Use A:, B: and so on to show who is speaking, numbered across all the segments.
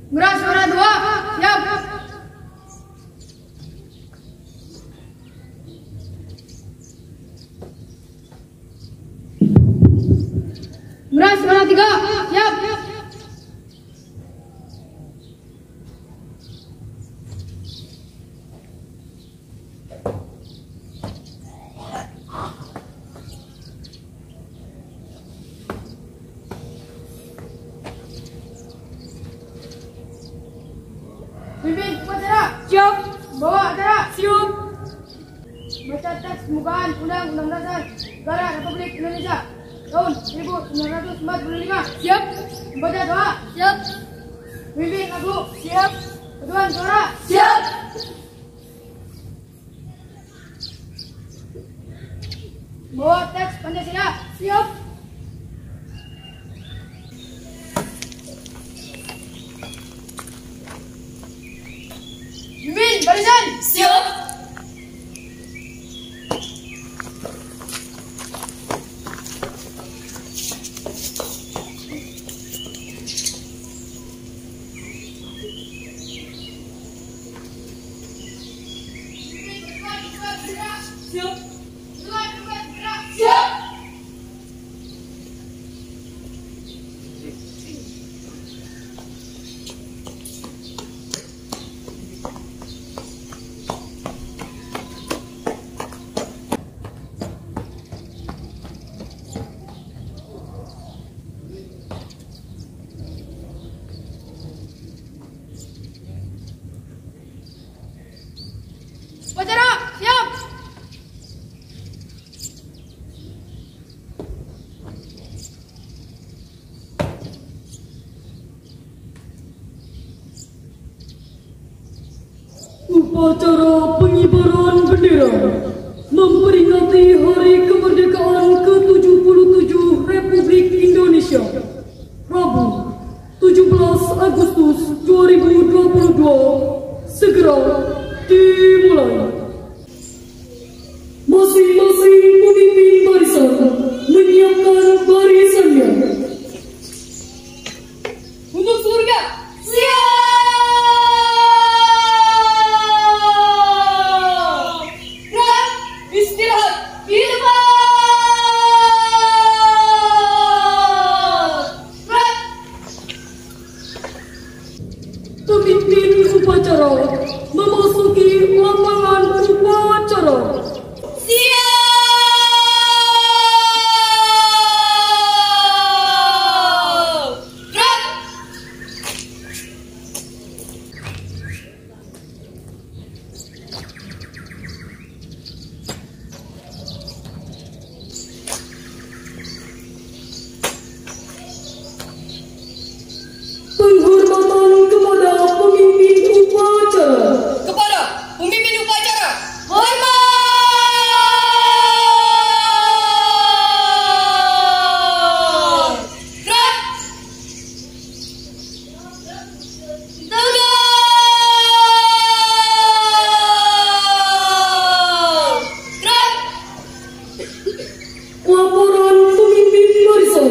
A: Gerak suara 2, siap. Gerak suara 3, siap. Pimpin upacara, siap. Bawa acara, siap. Baca teks pembukaan Undang-Undang Dasar Negara Republik Indonesia tahun 1945, siap. Membaca doa, siap. Pimpin lagu, siap. Paduan suara, siap. Bawa teks Pancasila, siap. Pimpin barisan, siap. Upacara, siap.
B: Upacara pengibaran bendera memperingati Hari Kemerdekaan ke-77 Republik Indonesia, Rabu 17 Agustus 2022, segera dimulai. Masing-masing pemimpin barisan menyiapkan barisannya.
A: Untuk surga, siap. Gerak, istirahat di depan. Gerak.
B: Pemimpin upacara memasuki lapangan upacara.
A: Siap. Gerak.
B: Penghormatan kepada pemimpin upacara.
A: Kepada pemimpin upacara, hormat. Gerak. Tegak. Gerak.
B: Laporan pemimpin barisan.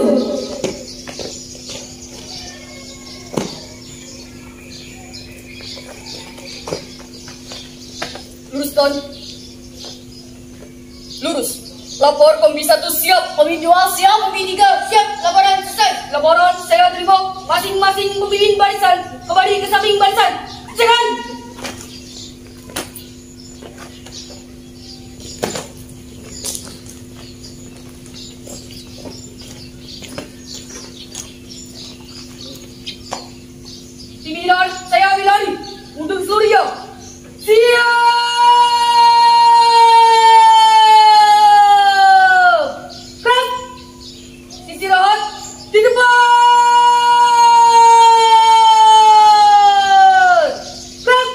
A: Lurus, Don. Lurus. Lapor Kompi 1 siap. Kompi 2 siap. Kompi 3 siap. Laporan selesai. Laporan saya terima. Masing-masing pemimpin barisan kembali ke samping barisan. Jangan. Tim Milan, saya Milani. Untuk Surya. Siap. Gerak. Istirahat di depan. Gerak.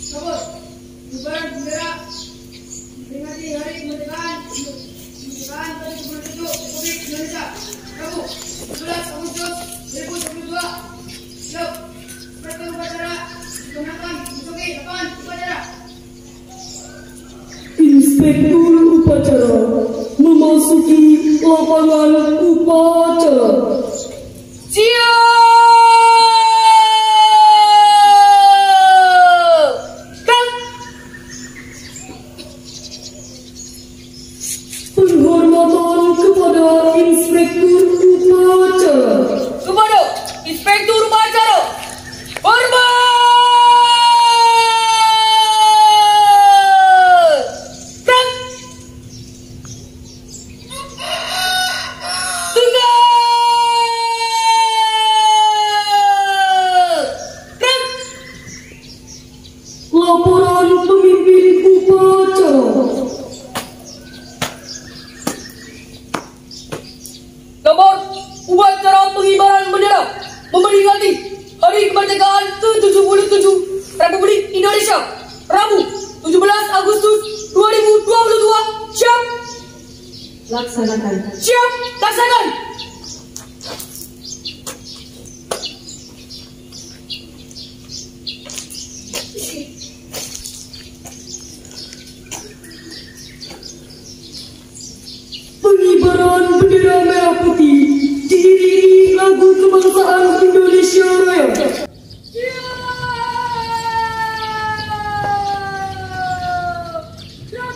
A: Sabar. Bubaran bendera. Peringati Hari Kemerdekaan ke-77 Republik Indonesia, Rabu 11 Agustus 2022. Siap. Seperti upacara digunakan memasuki lapangan upacara.
B: Inspektur upacara memasuki lapangan upacara. Penghormatan kepada Inspektur upacara.
A: Kepada Inspektur upacara, hormat!
B: Laporan pemimpin upacara.
A: Nomor upacara pengibaran bendera memperingati Hari Kemerdekaan ke-77 Republik Indonesia, Rabu 17 Agustus 2022. Siap?
B: Laksanakan.
A: Siap, laksanakan.
B: Pengibaran bendera merah putih diiringi lagu kebangsaan Indonesia Raya.
A: Siap.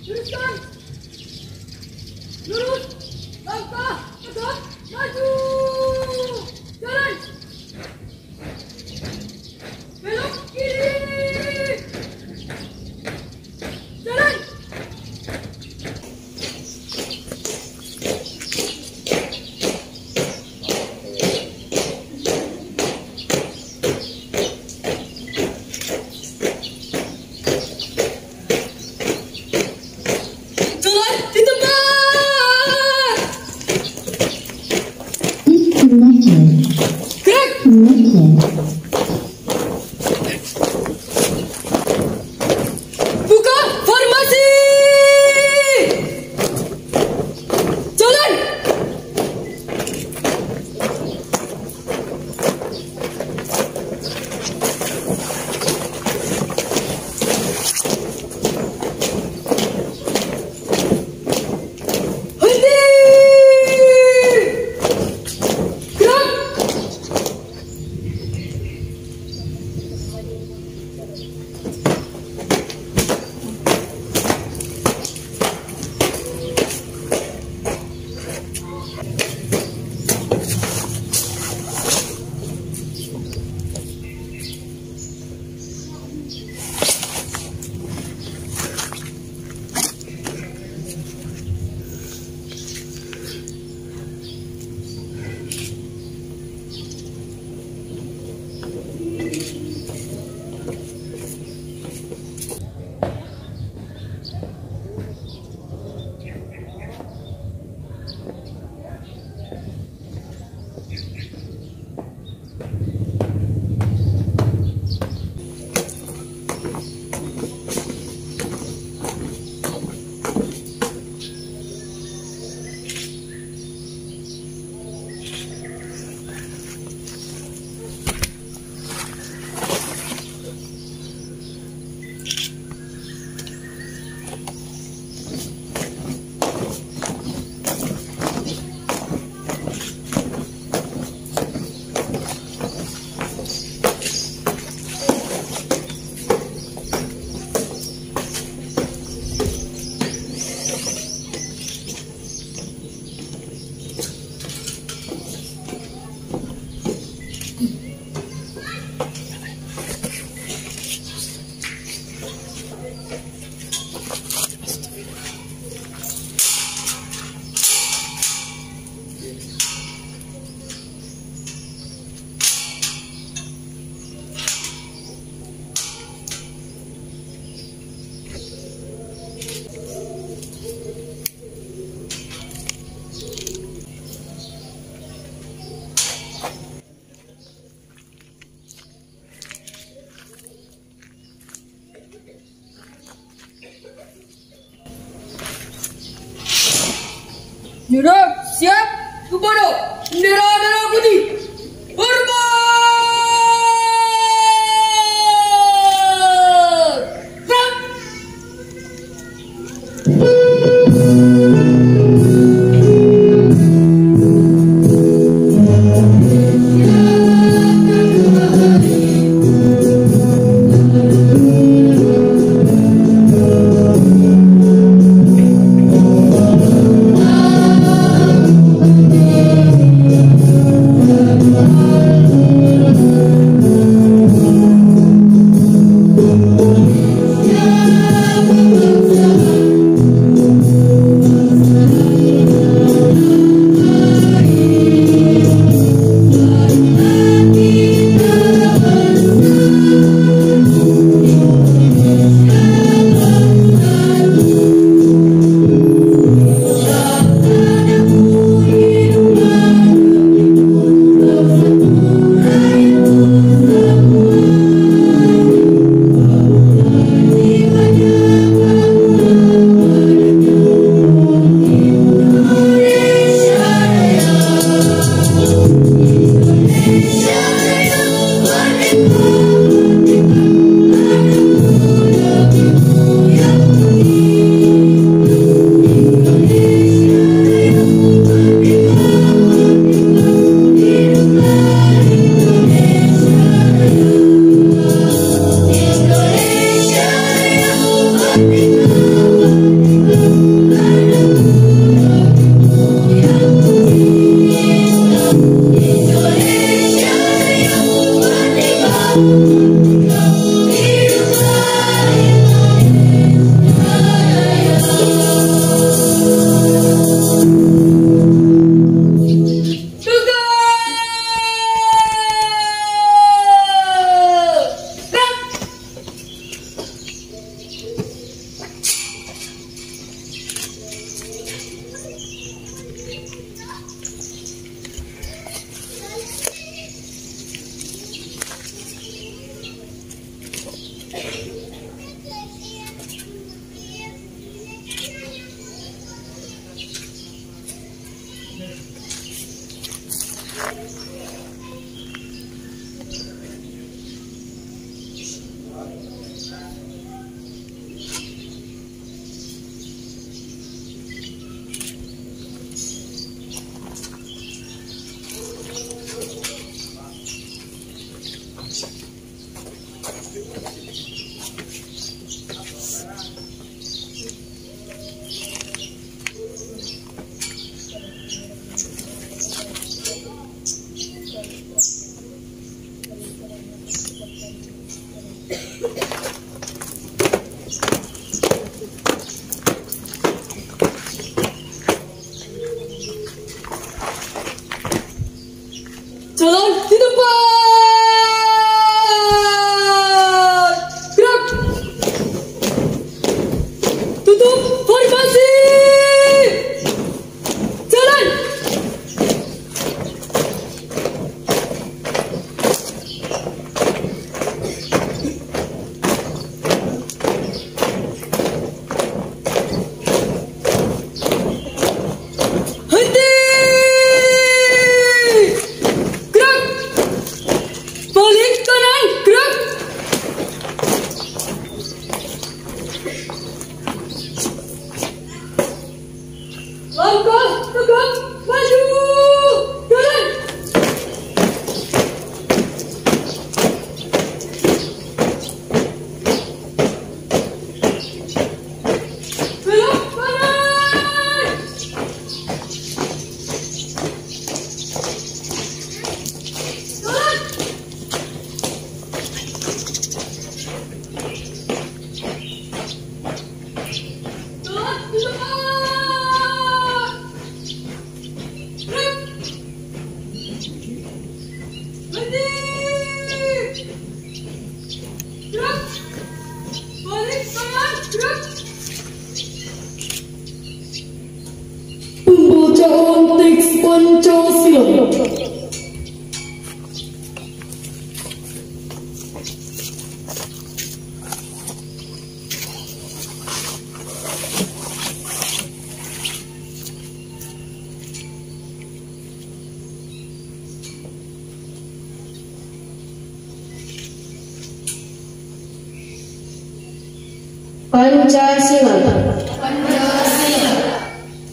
A: Luruskan. Lurus. Langkah. Tegak. Maju. Jalan. Belok kiri. Jalan. Jalan di tempat. Gerak. Buka formasi. Jalan. Henti. Gerak. Bendera siap kepada bendera merah putih. Hormat! Gerak!
B: Jalan di tempat. Gerak. Tutup formasi. Jalan. Henti. Balik kanan, gerak. Langkah tegak, maju. Jalan. Belok kanan. Jalan. Pembacaan teks Pancasila.
C: Pancasila.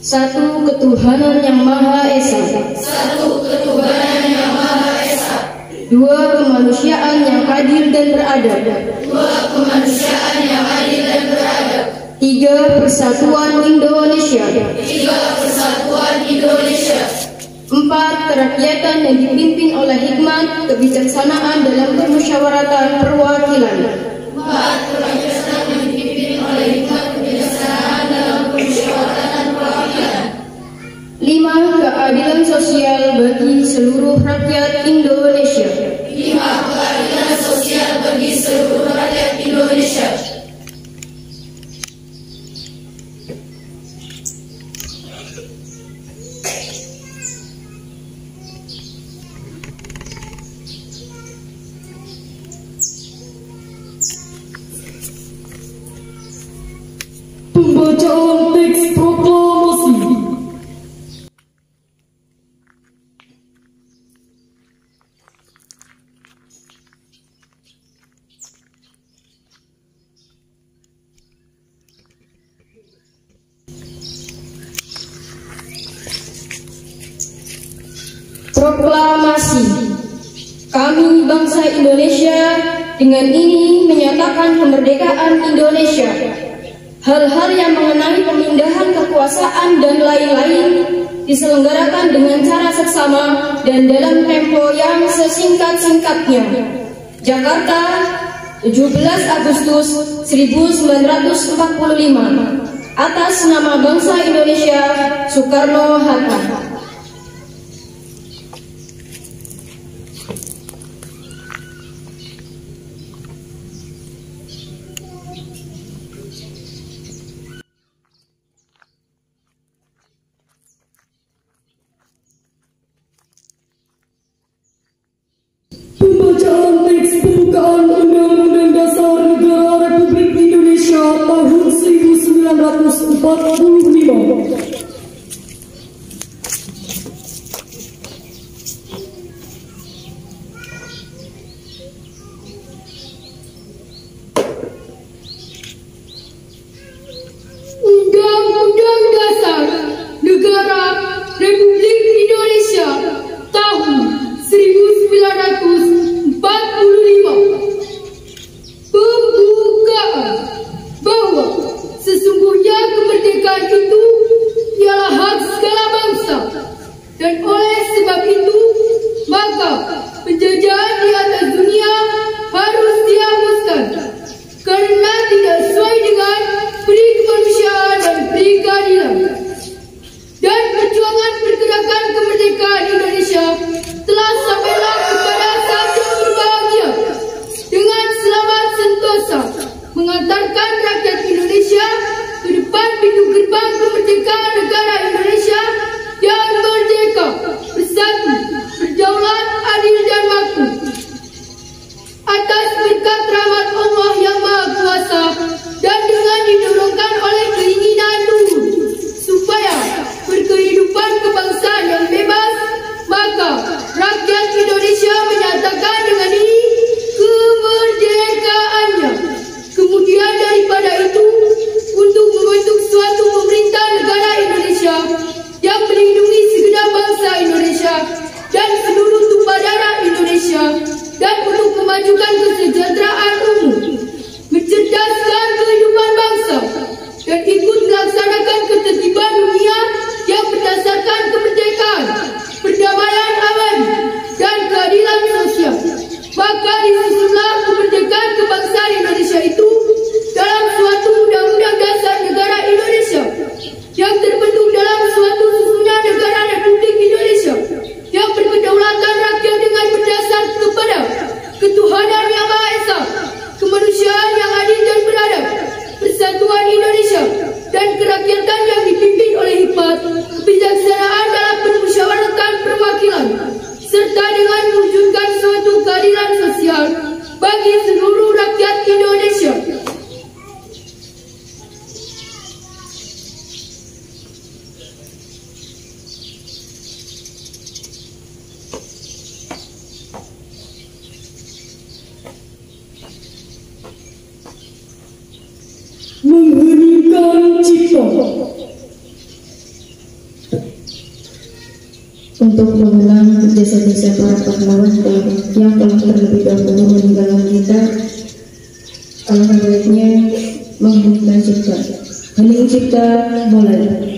C: Satu ketuhanan yang Maha Esa. Dua kemanusiaan yang adil dan beradab. Tiga persatuan Indonesia. Empat kerakyatan yang dipimpin oleh hikmat kebijaksanaan dalam permusyawaratan perwakilan. Lima keadilan sosial bagi seluruh rakyat Indonesia.
B: Pembacaan teks proklamasi.
C: Proklamasi. Kami bangsa Indonesia dengan ini menyatakan kemerdekaan Indonesia. Hal-hal yang mengenai pemindahan kekuasaan dan lain-lain diselenggarakan dengan cara seksama dan dalam tempo yang sesingkat-singkatnya. Jakarta, 17 Agustus 1945. Atas nama bangsa Indonesia, Soekarno-Hatta.
B: Pembacaan teks pembukaan Undang-Undang Dasar Negara 1945.
C: Undang-Undang Dasar Negara Republik Indonesia tahun 1945 pembukaan bahwa sesungguhnya kemerdekaan itu ialah hak segala bangsa, dan oleh sebab itu maka penjajahan di atas dunia harus dihapuskan karena tidak sesuai dengan peri kemanusiaan dan peri keadilan. Dan perjuangan pergerakan kemerdekaan Indonesia telah sampailah kepada saat yang berbahagia dengan selamat sentosa mengantarkan rakyat Indonesia ke depan pintu gerbang kemerdekaan negara Indonesia yang merdeka, bersatu, berdaulat, adil dan makmur. Atas berkat rahmat Allah yang Maha Kuasa dan dengan didorongkan oleh keinginan luhur supaya berkehidupan kebangsaan yang bebas, maka rakyat Indonesia menyatakan dengan ini kemerdekaannya. Kemudian daripada itu, untuk membentuk suatu pemerintah negara Indonesia yang melindungi segenap bangsa Indonesia dan seluruh tumpah darah Indonesia, dan untuk memajukan kesejahteraan umum, mencerdaskan kehidupan bangsa, dan ikut melaksanakan ketertiban dunia yang berdasarkan kemerdekaan, perdamaian abadi, dan keadilan sosial. Maka disusunlah kemerdekaan kebangsaan Indonesia itu dalam suatu undang-undang dasar negara Indonesia yang terbentuk dalam suatu susunan negara Republik Indonesia yang berkedaulatan rakyat dengan berdasar kepada ketuhanan yang Maha Esa, kemanusiaan yang adil dan beradab, persatuan Indonesia, dan kerakyatan yang dipimpin oleh hikmat, kebijaksanaan dalam permusyawaratan perwakilan, serta dengan mewujudkan suatu keadilan sosial bagi seluruh rakyat Indonesia.
B: Mengheningkan cipta.
C: Untuk mengenang jasa-jasa para pahlawan yang telah terlebih dahulu meninggalkan kita, alangkah baiknya mengheningkan cipta. Hening cipta mulai.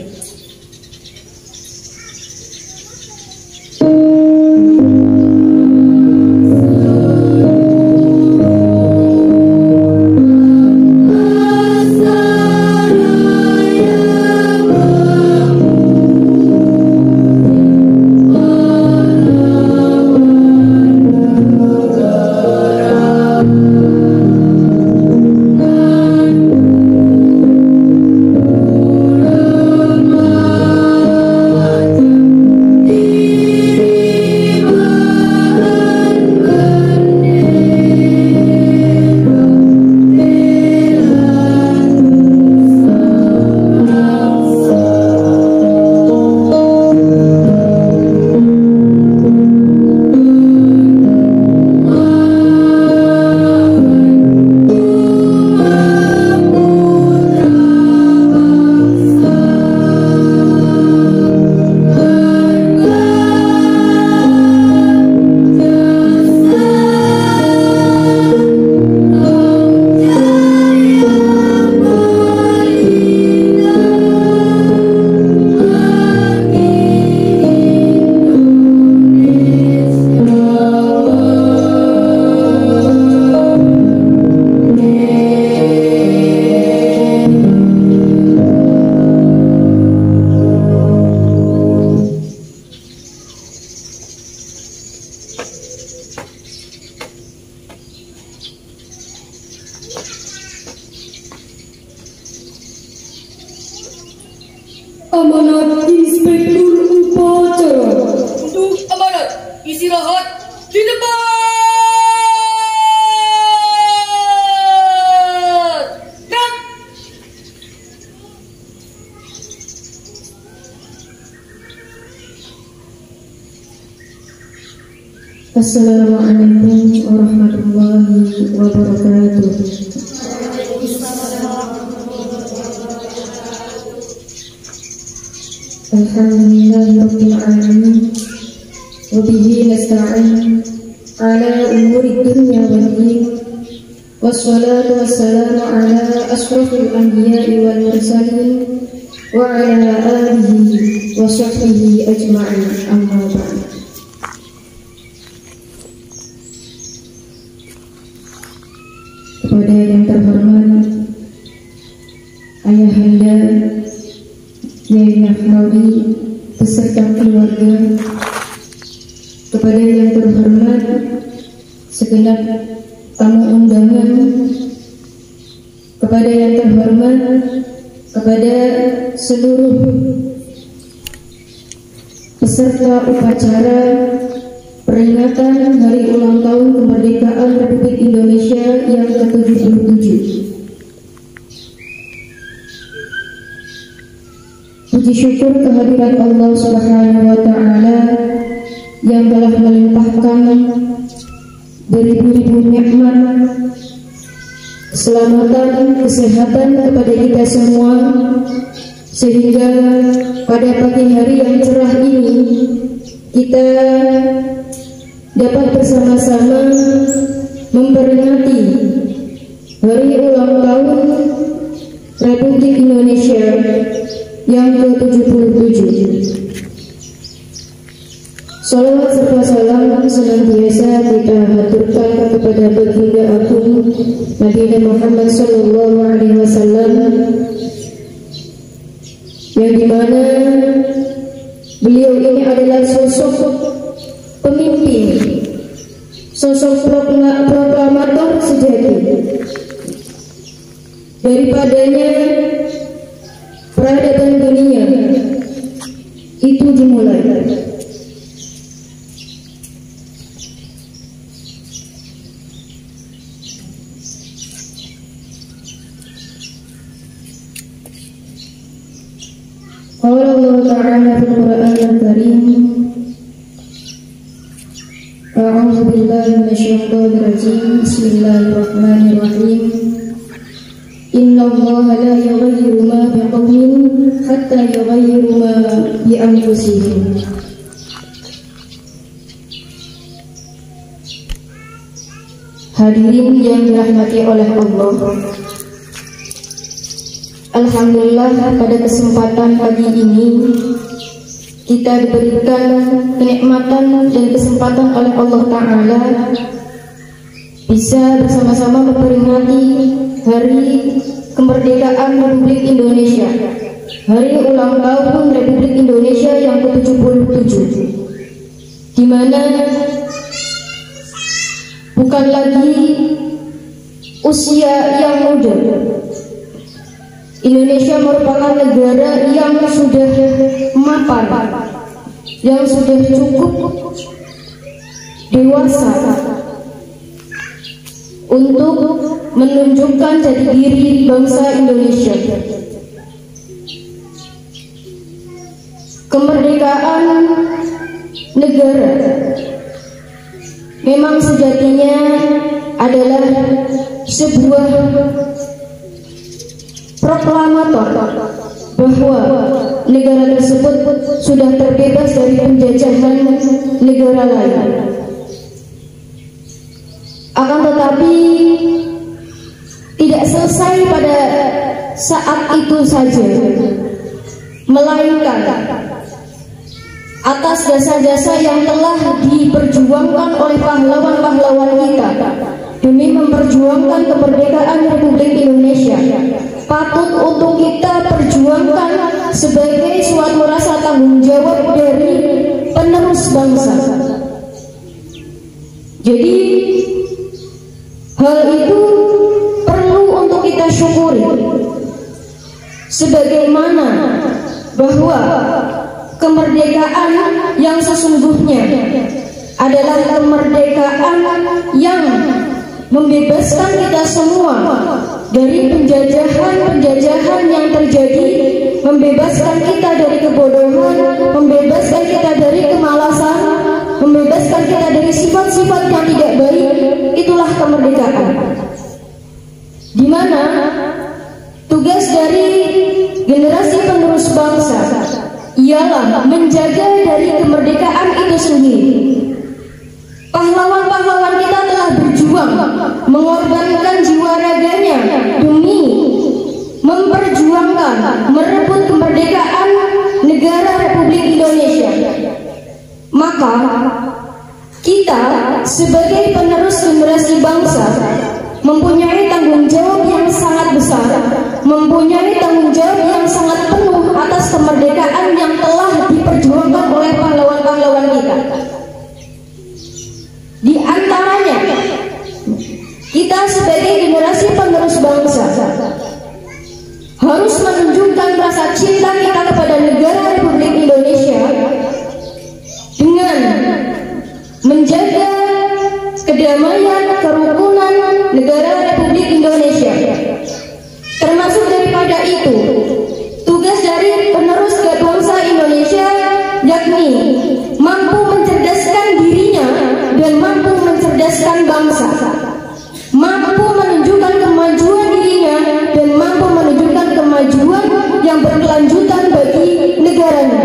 B: Amanat Inspektur Upacara.
A: Untuk amanat, istirahat di depan. Gerak.
B: Assalamualaikum warahmatullahi wabarakatuh. Alhamdulillahirabbil alamin wa bihi nasta'in ala umuri dunya wad din. Wassalatu wassalamu ala ashrafil anbiya'i wal mursalin wa ala alihi wa sahbihi ajma'in, amma ba'd. Kepada yang terhormat Ayahanda Yai Nahrawi beserta keluarga, kepada yang terhormat segenap tamu undangan, kepada yang terhormat kepada seluruh peserta upacara peringatan Hari Ulang Tahun Kemerdekaan Republik Indonesia yang ke-77. Puji syukur kehadirat Allah Subhanahu wa Ta'ala yang telah melimpahkan beribu-ribu nikmat, keselamatan, kesehatan kepada kita semua, sehingga pada pagi hari yang cerah ini kita dapat bersama-sama memperingati Hari Ulang Tahun Republik Indonesia yang ke-77. Salawat serta salam senantiasa kita haturkan kepada baginda agung Nabi Muhammad sallallahu alaihi wasallam, yang dimana beliau ini adalah sosok pemimpin, sosok proklamator sejati. Daripadanya peradaban dunia itu dimulai. Qala Allah Ta'ala fil Qur'anil Karim, A'udzu billahi minasyaitonir rajim. Bismillahirrahmanirrahim. Innallaha la yughayyiru ma biqaumin hatta yughayyiru ma bi anfusihim. Hadirin yang dirahmati oleh Allah, alhamdulillah pada kesempatan pagi ini kita diberikan kenikmatan dan kesempatan oleh Allah Ta'ala bisa bersama-sama memperingati Hari Kemerdekaan Republik Indonesia, Hari Ulang Tahun Republik Indonesia yang ke-77, di mana bukan lagi usia yang muda. Indonesia merupakan negara yang sudah mapan, yang sudah cukup dewasa untuk menunjukkan jati diri bangsa Indonesia. Kemerdekaan negara memang sejatinya adalah sebuah proklamator bahwa negara tersebut sudah terbebas dari penjajahan negara lain. Akan tetapi tidak selesai pada saat itu saja, melainkan atas jasa-jasa yang telah diperjuangkan oleh pahlawan-pahlawan kita demi memperjuangkan kemerdekaan Republik Indonesia, patut untuk kita perjuangkan sebagai suatu rasa tanggung jawab dari penerus bangsa. Jadi hal itu perlu untuk kita syukuri, sebagaimana bahwa kemerdekaan yang sesungguhnya adalah kemerdekaan yang membebaskan kita semua dari penjajahan yang terjadi, membebaskan kita dari kebodohan, membebaskan kita dari kemalasan, membebaskan kita dari sifat-sifat yang tidak baik, itulah kemerdekaan. Di mana tugas dari generasi penerus bangsa ialah menjaga dari kemerdekaan itu sendiri. Pahlawan-pahlawan kita telah berjuang, mengorbankan jiwa raganya demi memperjuangkan, merebut kemerdekaan negara Republik Indonesia. Maka kita sebagai penerus generasi bangsa mempunyai tanggung jawab yang sangat besar, mempunyai tanggung jawab yang sangat penuh atas kemerdekaan yang telah diperjuangkan oleh pahlawan-pahlawan kita. Di antaranya, kita sebagai generasi penerus bangsa harus menunjukkan rasa cinta kita kepada negara Republik Indonesia dengan menjaga kedamaian, kerukunan negara Republik Indonesia. Termasuk daripada itu, tugas dari penerus bangsa Indonesia yakni mampu mencerdaskan dirinya dan mampu mencerdaskan bangsa, mampu menunjukkan kemajuan dirinya dan mampu menunjukkan kemajuan yang berkelanjutan bagi negaranya.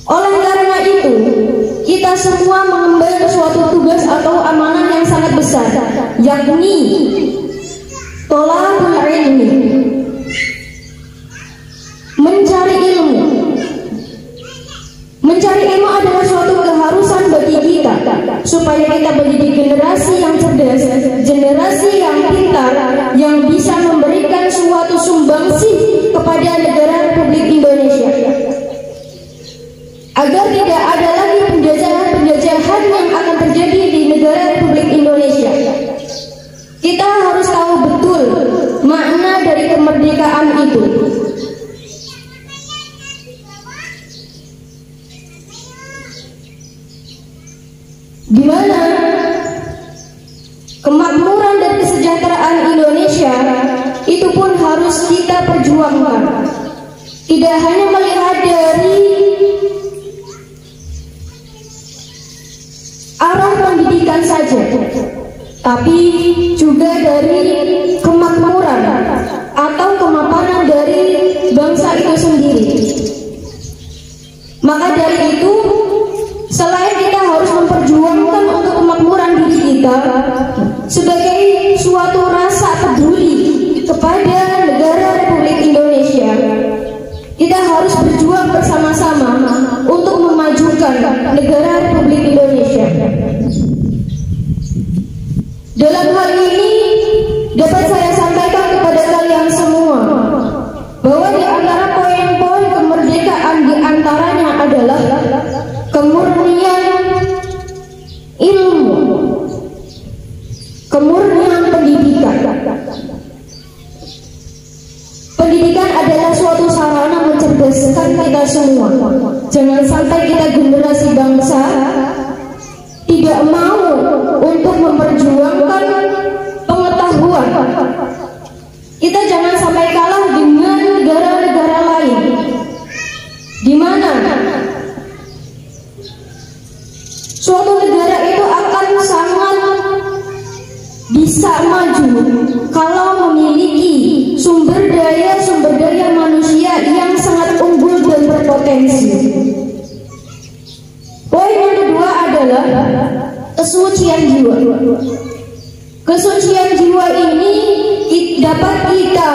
B: Oleh karena itu, kita semua mengemban suatu tugas atau amanah yang sangat besar, yakni thalabul ilmi, mencari ilmu. Mencari ilmu adalah suatu keharusan bagi kita supaya kita menjadi generasi yang cerdas, generasi yang pintar, yang bisa memberikan suatu sumbangsih kepada negara Republik Indonesia, agar tidak ada lagi penjajahan yang akan terjadi di negara Republik Indonesia. Kita harus tahu betul makna dari kemerdekaan itu. Di mana kemakmuran dan kesejahteraan Indonesia itu pun harus kita perjuangkan. Tidak hanya melihat dari arah pendidikan saja, tapi juga dari kemakmuran atau kemapanan dari bangsa itu sendiri. Maka dari itu, selain kita harus memperjuangkan untuk kemakmuran diri kita sebagai suatu rasa peduli kepada negara Republik Indonesia, kita harus berjuang bersama-sama untuk memajukan negara Republik Indonesia. Dalam hal ini dapat saya sampaikan kepada kalian semua bahwa di antara poin-poin kemerdekaan di antaranya adalah kemurnian ilmu, kemurnian pendidikan. Pendidikan adalah suatu sarana mencerdaskan kita semua. Jangan sampai kita generasi bangsa tidak mau untuk memperjuangkan pengetahuan. Kita jangan sampai kalah dengan negara-negara lain, di mana suatu negara itu akan sangat bisa maju kalau memiliki sumber daya manusia yang sangat unggul dan berpotensi. Poin yang kedua adalah kesucian jiwa. Kesucian jiwa ini dapat kita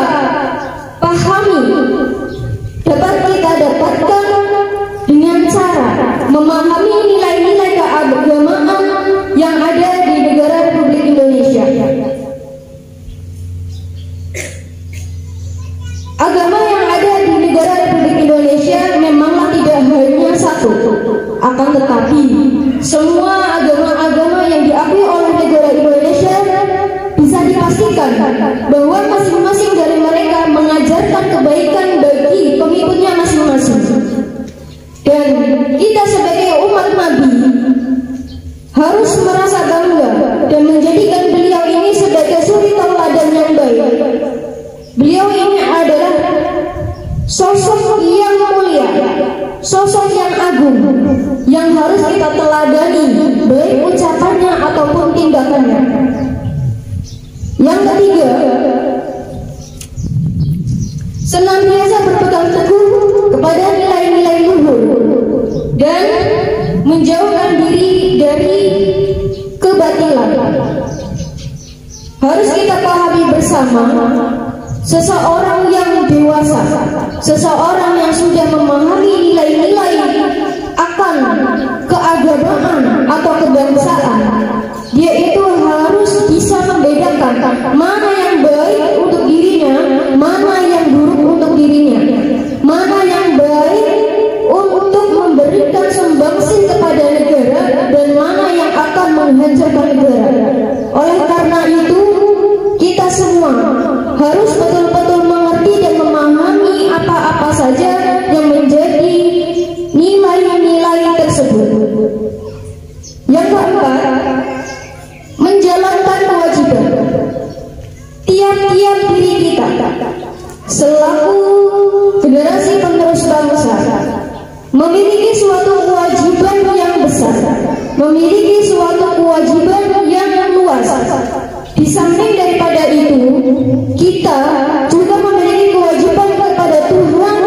B: pahami, dapat kita dapatkan dengan cara memahami nilai-nilai keagamaan yang ada di negara Republik Indonesia. Agama yang ada di negara Republik Indonesia memanglah tidak hanya satu, akan tetapi semua agama-agama yang diakui oleh negara Indonesia bisa dipastikan bahwa masing-masing dari mereka mengajarkan kebaikan bagi pengikutnya masing-masing. Dan kita sebagai umat Nabi harus merasa bangga dan menjadikan beliau ini sebagai suri tauladan yang baik. Beliau ini adalah sosok yang mulia, sosok yang agung, agung yang harus kita teladani, baik ucapannya ataupun tindakannya. Yang ketiga, senantiasa berpegang teguh kepada nilai-nilai luhur dan menjauhkan diri dari kebatilan. Harus kita pahami bersama, seseorang yang dewasa, seseorang yang sudah memahami nilai-nilai akan keagamaan atau kebangsaan, dia itu harus bisa membedakan mana yang baik untuk dirinya, mana yang buruk untuk dirinya, mana yang baik untuk memberikan sumbangsih kepada negara dan mana yang akan menghancurkan negara. Oleh karena itu, kita semua harus betul-betul mengerti dan memahami apa-apa saja yang menjadi nilai-nilai tersebut. Yang keempat, menjalankan kewajiban. Tiap-tiap diri kita selaku generasi penerus bangsa memiliki suatu kewajiban yang besar, memiliki suatu kewajiban yang luas. Di samping daripada itu, kita juga memiliki kewajiban kepada Tuhan,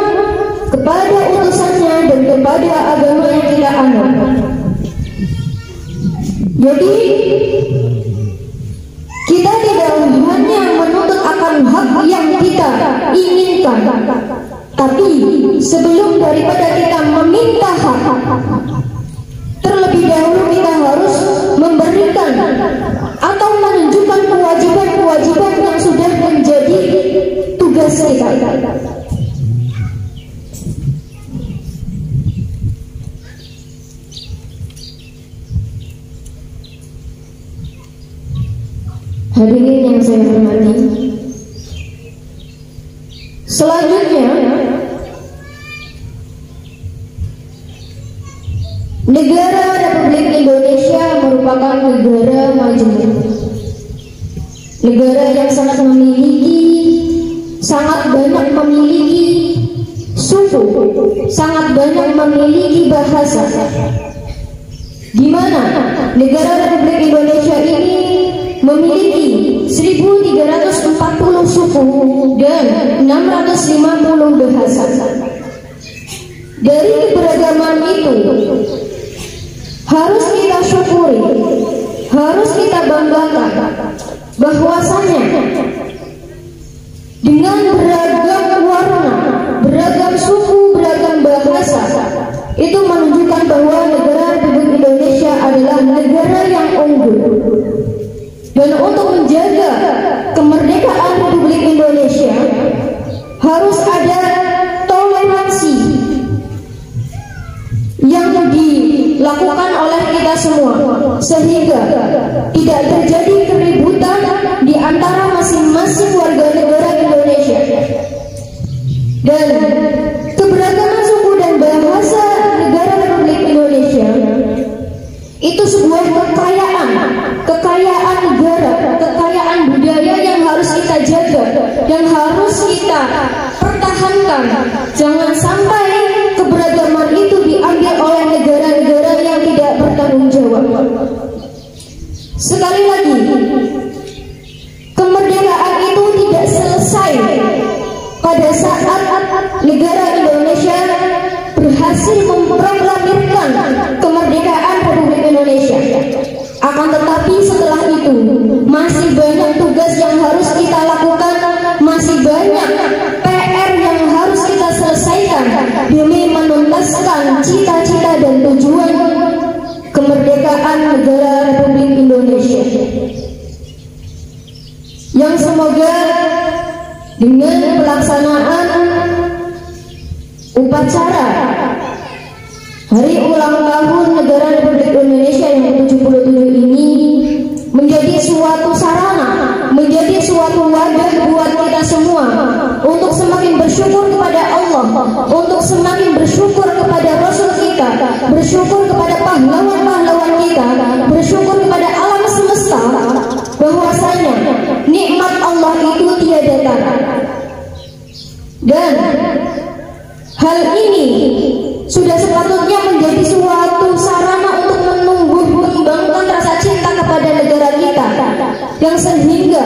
B: kepada utusannya, dan kepada agama yang kita anut. Jadi, kita tidak hanya menuntut akan hak yang kita inginkan, tapi sebelum daripada kita meminta hak, terlebih dahulu kita harus memberikan atau menunjukkan kewajiban-kewajiban yang sudah menjadi tugas kita. Hadirin yang saya hormati, selanjutnya negara Republik Indonesia merupakan negara majemuk, negara yang sangat banyak memiliki suku, sangat banyak memiliki bahasa, di mana negara Republik Indonesia ini memiliki 1.340 suku dan 650 bahasa. Dari keberagaman itu harus kita syukuri, harus kita banggakan bahwasanya dengan beragam warna, beragam suku, beragam bahasa, itu menunjukkan bahwa negara Republik Indonesia adalah negara yang unggul. Dan untuk menjaga kemerdekaan Republik Indonesia harus ada toleransi yang dilakukan oleh kita semua, sehingga tidak terjadi keributan di antara masing-masing warga negara Indonesia. Dan keberagaman suku dan bahasa negara Republik Indonesia itu sebuah kekayaan negara, kekayaan budaya yang harus kita jaga, yang harus kita pertahankan. Jangan sampai keberagaman itu diambil oleh negara-negara yang tidak bertanggung jawab. Sekali lagi, kemerdekaan itu tidak selesai pada saat negara Indonesia berhasil memproklamirkan kemerdekaan Republik Indonesia. Akan tetapi setelah itu masih banyak tugas yang harus kita lakukan, masih banyak PR yang harus kita selesaikan demi menuntaskan cita-cita dan tujuan kemerdekaan negara Republik Indonesia. Yang semoga dengan pelaksanaan upacara Hari Ulang Tahun Negara Republik Indonesia yang ke-77 ini menjadi suatu sarana, menjadi suatu wadah buat kita semua untuk semakin bersyukur kepada Allah, untuk semakin bersyukur kepada Rasul kita, bersyukur kepada pahlawan-pahlawan kita, bersyukur kepada alam semesta bahwasanya nikmat Allah itu tiada tara. Dan hal ini sudah sepatutnya menjadi yang sehingga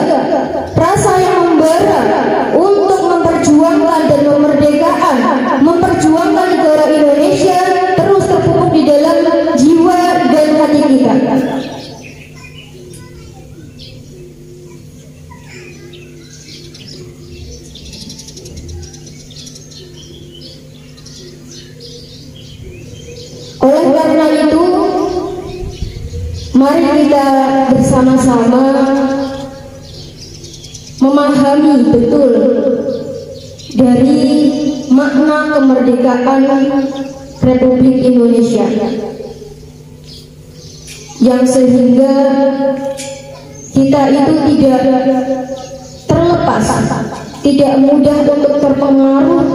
B: rasa yang membara untuk memperjuangkan dan memperjuangkan negara Indonesia terus terpupuk di dalam jiwa dan hati kita. Oleh karena itu, mari kita bersama-sama memahami betul dari makna kemerdekaan Republik Indonesia, yang sehingga kita itu tidak terlepas, tidak mudah untuk terpengaruh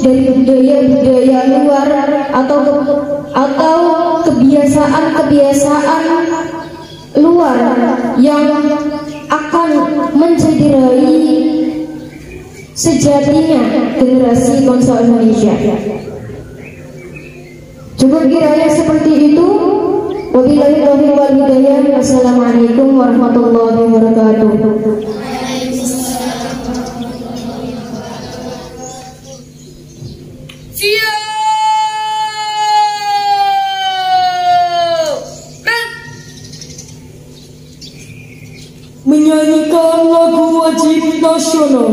B: dari budaya-budaya luar atau kebiasaan-kebiasaan luar yang akan mencederai sejatinya generasi bangsa Indonesia. Cukup kiranya seperti itu. Wabillahi taufiq wal hidayah. Wassalamualaikum warahmatullahi wabarakatuh.
C: Menyanyikan lagu wajib nasional.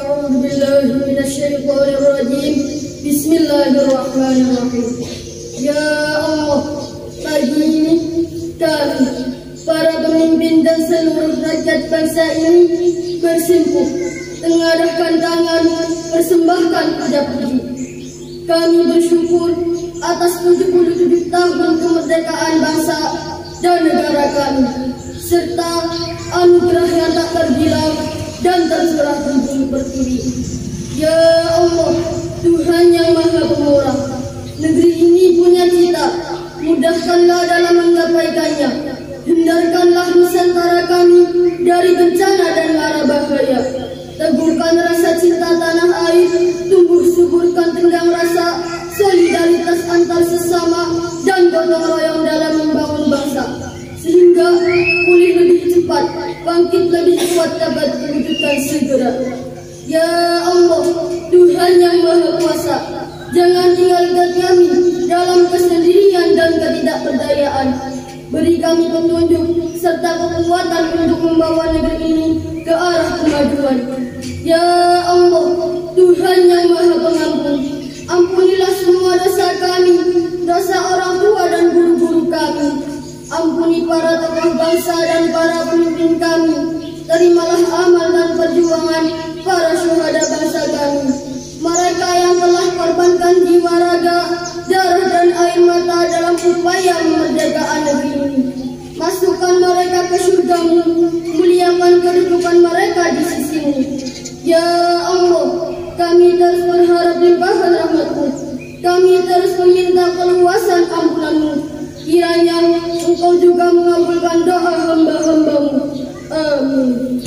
C: A'udzu billahi minasyaitonir rajim. Bismillahirrahmanirrahim. Ya Allah, pagi ini kami, para pemimpin dan seluruh rakyat bangsa ini bersimpuh mengadahkan tangan persembahkan puja puji. Kami bersyukur atas 77 tahun kemerdekaan bangsa dan negara kami, serta anugerah yang tak terbilang dan tercurah tentu bertubi. Ya Allah, Tuhan yang Maha Pemurah, negeri ini punya cita, mudahkanlah dalam menggapaikannya. Hindarkanlah Nusantara kami dari bencana dan mara bahaya. Teguhkan rasa cinta tanah air, tumbuh suburkan tenggang rasa solidaritas antar sesama dan gotong royong dalam membangun bangsa, sehingga pulih lebih cepat, bangkit lebih kuat dapat diwujudkan segera. Ya Allah, Tuhan yang Maha Kuasa, jangan tinggalkan kami dalam kesendirian dan ketidakberdayaan. Beri kami petunjuk serta kekuatan untuk membawa negeri ini ke arah kemajuan. Ya Allah, Tuhan yang Maha Pengampun, ampunilah semua dosa kami, dosa orang tua dan guru-guru kami. Ampuni para tokoh bangsa dan para pemimpin kami. Terimalah amal dan perjuangan para syuhada bangsa kami, mereka yang telah korbankan jiwa raga, darah dan air mata dalam upaya kemerdekaan negeri ini. Masukkan mereka ke surga-Mu, muliakan kedudukan mereka di sisi-Mu. Ya Allah, kami terus berharap limpahan rahmat-Mu, kami terus meminta keluasan ampunan-Mu. Kiranya Engkau juga mengabulkan doa hamba-hamba-Mu. Amin.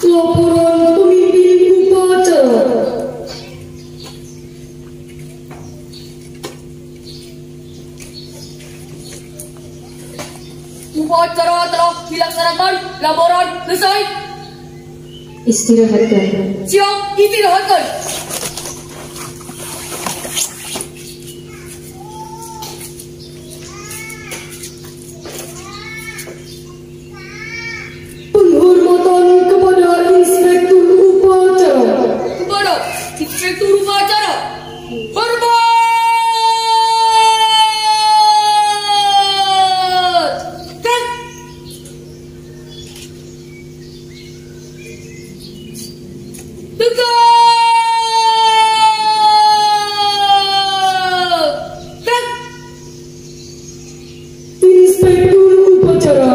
D: Laporan pemimpin upacara.
C: Upacara telah dilaksanakan, laporan selesai.
B: Istirahatkan.
C: Siap, istirahatkan.
D: Penghormatan kepada Inspektur Upacara.
C: Kepada Inspektur Upacara, hormat.
D: Inspektur Upacara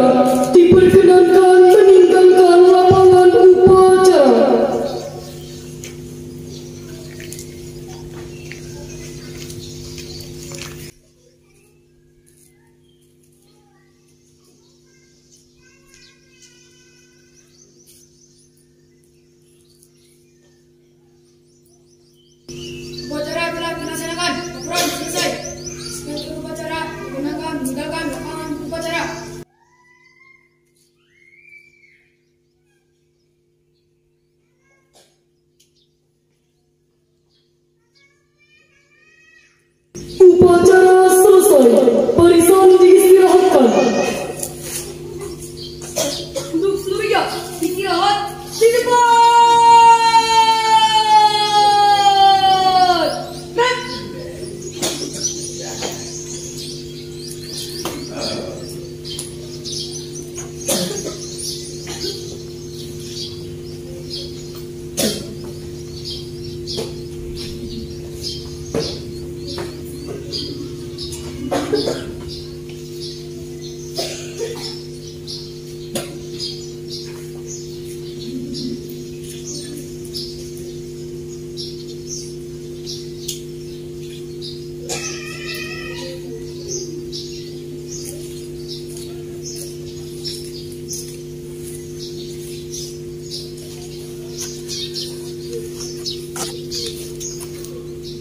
D: diperkenankan meninggalkan lapangan upacara.
A: Upacara telah dilaksanakan, laporan selesai. Inspektur upacara menggunakan meninggalkan lapangan upacara.
D: Upacara selesai. Barisan diistirahatkan.
C: Untuk seluruhnya, istirahat di depan.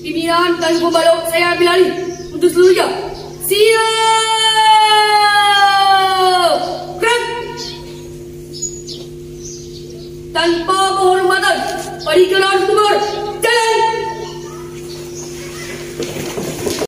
C: Pimpinan dan pembalap saya ambil alih untuk seluruhnya. Siap! Gerak! Tanpa penghormatan, barikan bubar.